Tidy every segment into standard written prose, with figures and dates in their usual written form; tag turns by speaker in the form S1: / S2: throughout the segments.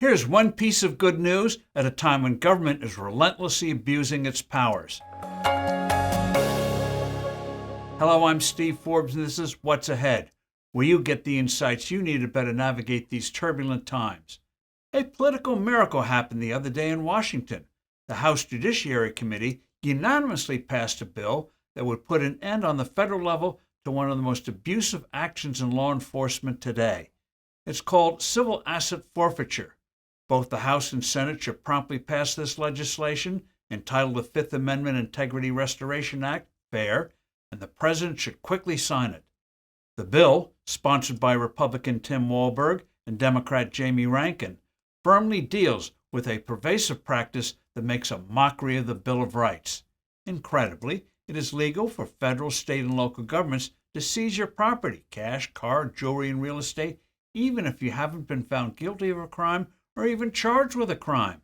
S1: Here's one piece of good news at a time when government is relentlessly abusing its powers. Hello, I'm Steve Forbes, and this is What's Ahead, where you get the insights you need to better navigate these turbulent times. A political miracle happened the other day in Washington. The House Judiciary Committee unanimously passed a bill that would put an end on the federal level to one of the most abusive actions in law enforcement today. It's called civil asset forfeiture. Both the House and Senate should promptly pass this legislation, entitled the Fifth Amendment Integrity Restoration Act, FAIR, and the President should quickly sign it. The bill, sponsored by Republican Tim Walberg and Democrat Jamie Rankin, firmly deals with a pervasive practice that makes a mockery of the Bill of Rights. Incredibly, it is legal for federal, state, and local governments to seize your property, cash, car, jewelry, and real estate, even if you haven't been found guilty of a crime or even charged with a crime.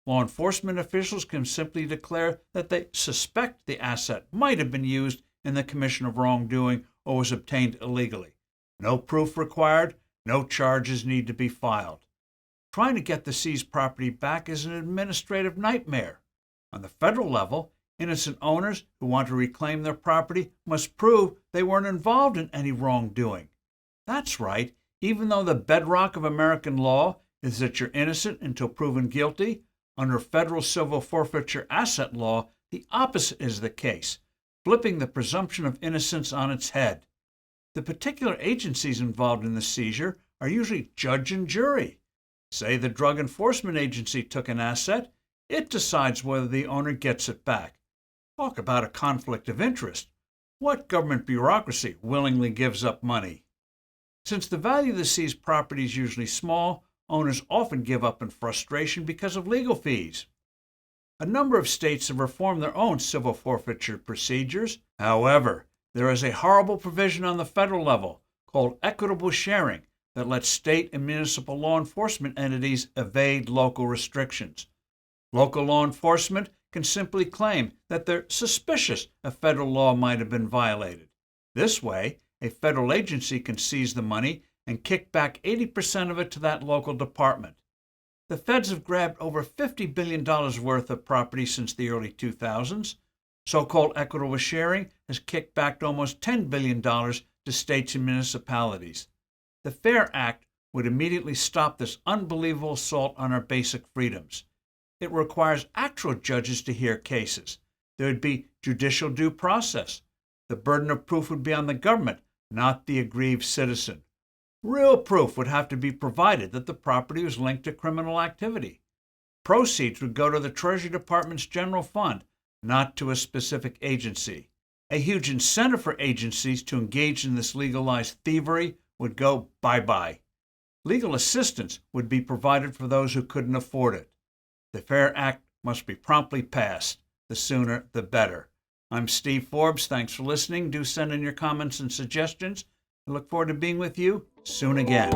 S1: Law enforcement officials can simply declare that they suspect the asset might have been used in the commission of wrongdoing or was obtained illegally. No proof required, no charges need to be filed. Trying to get the seized property back is an administrative nightmare. On the federal level, innocent owners who want to reclaim their property must prove they weren't involved in any wrongdoing. That's right, even though the bedrock of American law is that you're innocent until proven guilty, under federal civil forfeiture asset law, the opposite is the case, flipping the presumption of innocence on its head. The particular agencies involved in the seizure are usually judge and jury. Say the Drug Enforcement Agency took an asset, it decides whether the owner gets it back. Talk about a conflict of interest. What government bureaucracy willingly gives up money? Since the value of the seized property is usually small, owners often give up in frustration because of legal fees. A number of states have reformed their own civil forfeiture procedures. However, there is a horrible provision on the federal level called equitable sharing that lets state and municipal law enforcement entities evade local restrictions. Local law enforcement can simply claim that they're suspicious a federal law might have been violated. This way, a federal agency can seize the money and kick back 80% of it to that local department. The feds have grabbed over $50 billion worth of property since the early 2000s. So-called equitable sharing has kicked back almost $10 billion to states and municipalities. The FAIR Act would immediately stop this unbelievable assault on our basic freedoms. It requires actual judges to hear cases. There would be judicial due process. The burden of proof would be on the government, not the aggrieved citizen. Real proof would have to be provided that the property was linked to criminal activity. Proceeds would go to the Treasury Department's general fund, not to a specific agency. A huge incentive for agencies to engage in this legalized thievery would go bye-bye. Legal assistance would be provided for those who couldn't afford it. The FAIR Act must be promptly passed. The sooner, the better. I'm Steve Forbes. Thanks for listening. Do send in your comments and suggestions. I look forward to being with you soon again.